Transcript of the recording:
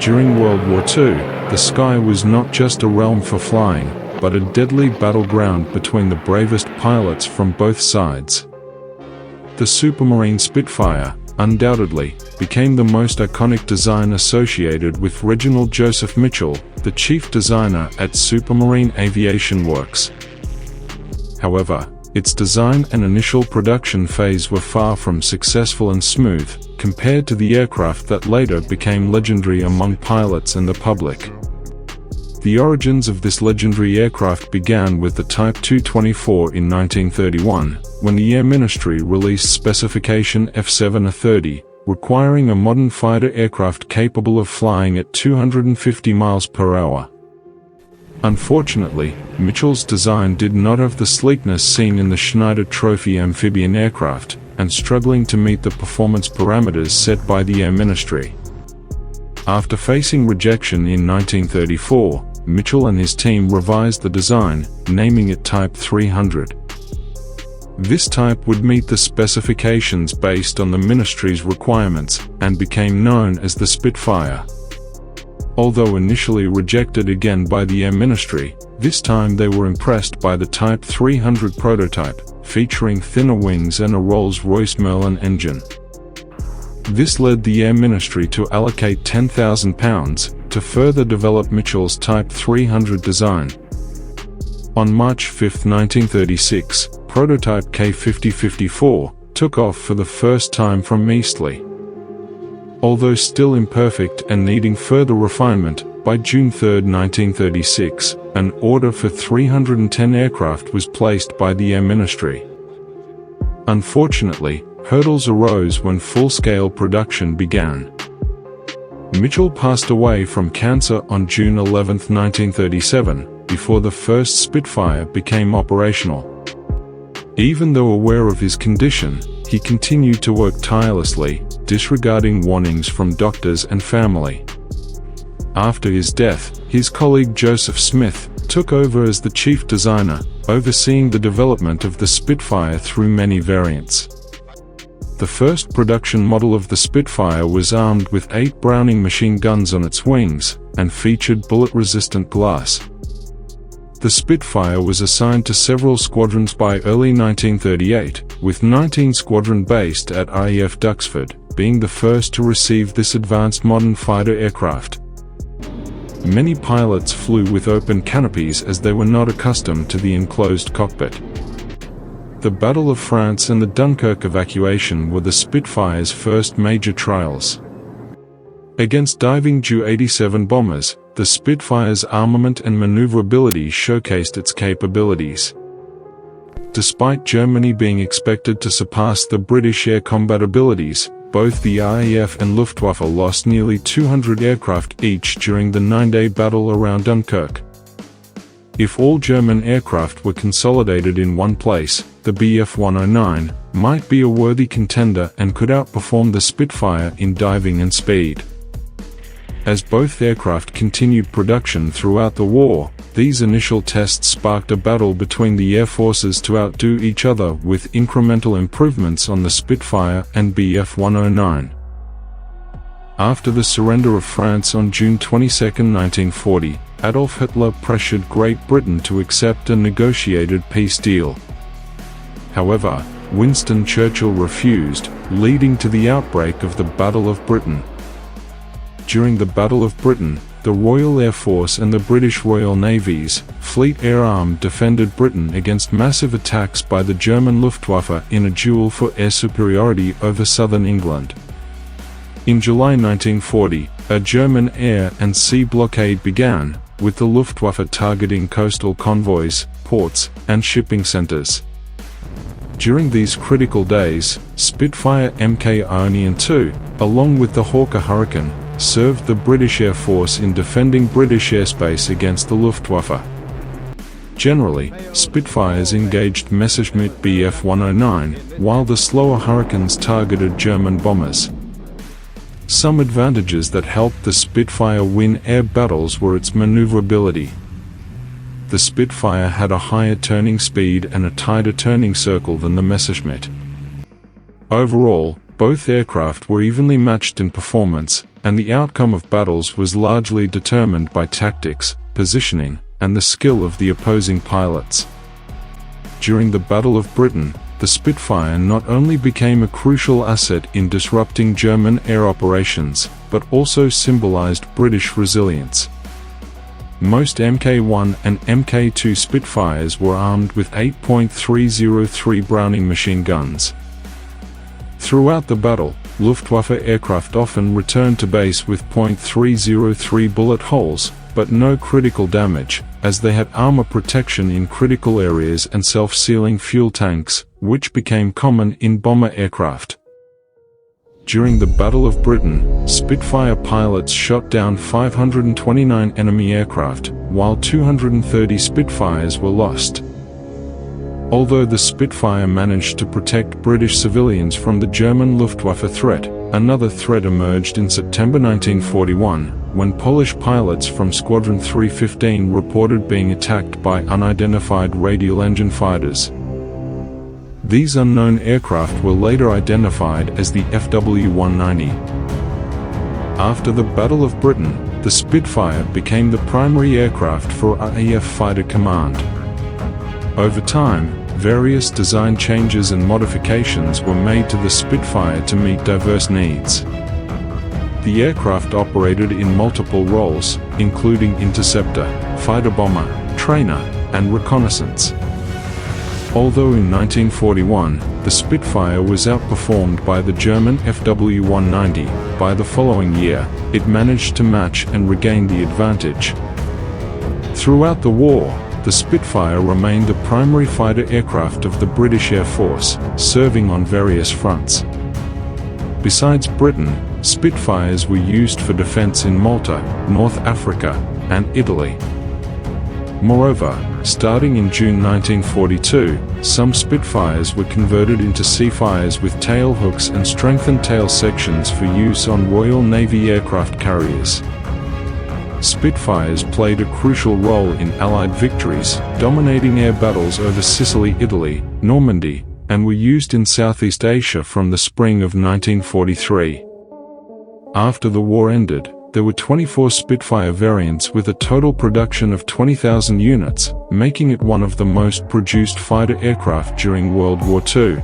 During World War II, the sky was not just a realm for flying, but a deadly battleground between the bravest pilots from both sides. The Supermarine Spitfire, undoubtedly, became the most iconic design associated with Reginald Joseph Mitchell, the chief designer at Supermarine Aviation Works. However, its design and initial production phase were far from successful and smooth, compared to the aircraft that later became legendary among pilots and the public. The origins of this legendary aircraft began with the Type 224 in 1931, when the Air Ministry released Specification F7A30, requiring a modern fighter aircraft capable of flying at 250 miles per hour. Unfortunately, Mitchell's design did not have the sleekness seen in the Schneider Trophy amphibian aircraft, and struggling to meet the performance parameters set by the Air Ministry. After facing rejection in 1934, Mitchell and his team revised the design, naming it Type 300. This type would meet the specifications based on the Ministry's requirements, and became known as the Spitfire. Although initially rejected again by the Air Ministry, this time they were impressed by the Type 300 prototype, featuring thinner wings and a Rolls-Royce Merlin engine. This led the Air Ministry to allocate £10,000 to further develop Mitchell's Type 300 design. On March 5, 1936, prototype K5054 took off for the first time from Eastleigh. Although still imperfect and needing further refinement, by June 3, 1936, an order for 310 aircraft was placed by the Air Ministry. Unfortunately, hurdles arose when full-scale production began. Mitchell passed away from cancer on June 11, 1937, before the first Spitfire became operational. Even though aware of his condition, he continued to work tirelessly, disregarding warnings from doctors and family. After his death, his colleague Joseph Smith took over as the chief designer, overseeing the development of the Spitfire through many variants. The first production model of the Spitfire was armed with 8 Browning machine guns on its wings, and featured bullet-resistant glass. The Spitfire was assigned to several squadrons by early 1938, with 19 Squadron based at RAF Duxford, being the first to receive this advanced modern fighter aircraft. Many pilots flew with open canopies as they were not accustomed to the enclosed cockpit. The Battle of France and the Dunkirk evacuation were the Spitfire's first major trials. Against diving Ju-87 bombers, the Spitfire's armament and maneuverability showcased its capabilities. Despite Germany being expected to surpass the British air combat abilities, both the RAF and Luftwaffe lost nearly 200 aircraft each during the 9-day battle around Dunkirk. If all German aircraft were consolidated in one place, the Bf 109 might be a worthy contender and could outperform the Spitfire in diving and speed. As both aircraft continued production throughout the war, these initial tests sparked a battle between the air forces to outdo each other with incremental improvements on the Spitfire and Bf 109. After the surrender of France on June 22, 1940, Adolf Hitler pressured Great Britain to accept a negotiated peace deal. However, Winston Churchill refused, leading to the outbreak of the Battle of Britain. During the Battle of Britain, the Royal Air Force and the British Royal Navy's Fleet Air Arm defended Britain against massive attacks by the German Luftwaffe in a duel for air superiority over southern England. In July 1940, a German air and sea blockade began, with the Luftwaffe targeting coastal convoys, ports, and shipping centers. During these critical days, Spitfire Mk Ionian II, along with the Hawker Hurricane, served the British Air Force in defending British airspace against the Luftwaffe. Generally, Spitfires engaged Messerschmitt Bf 109, while the slower Hurricanes targeted German bombers. Some advantages that helped the Spitfire win air battles were its maneuverability. The Spitfire had a higher turning speed and a tighter turning circle than the Messerschmitt. Overall, both aircraft were evenly matched in performance, and the outcome of battles was largely determined by tactics, positioning, and the skill of the opposing pilots. During the Battle of Britain, the Spitfire not only became a crucial asset in disrupting German air operations, but also symbolized British resilience. Most Mk1 and Mk2 Spitfires were armed with 8.303 Browning machine guns. Throughout the battle, Luftwaffe aircraft often returned to base with .303 bullet holes, but no critical damage, as they had armor protection in critical areas and self-sealing fuel tanks, which became common in bomber aircraft. During the Battle of Britain, Spitfire pilots shot down 529 enemy aircraft, while 230 Spitfires were lost. Although the Spitfire managed to protect British civilians from the German Luftwaffe threat, another threat emerged in September 1941, when Polish pilots from Squadron 315 reported being attacked by unidentified radial engine fighters. These unknown aircraft were later identified as the FW-190. After the Battle of Britain, the Spitfire became the primary aircraft for RAF Fighter Command. Over time, various design changes and modifications were made to the Spitfire to meet diverse needs. The aircraft operated in multiple roles, including interceptor, fighter bomber, trainer, and reconnaissance. Although in 1941, the Spitfire was outperformed by the German FW-190, by the following year, it managed to match and regain the advantage. Throughout the war, the Spitfire remained the primary fighter aircraft of the British Air Force, serving on various fronts. Besides Britain, Spitfires were used for defense in Malta, North Africa, and Italy. Moreover, starting in June 1942, some Spitfires were converted into Seafires with tail hooks and strengthened tail sections for use on Royal Navy aircraft carriers. Spitfires played a crucial role in Allied victories, dominating air battles over Sicily, Italy, Normandy, and were used in Southeast Asia from the spring of 1943. After the war ended, there were 24 Spitfire variants with a total production of 20,000 units, making it one of the most produced fighter aircraft during World War II.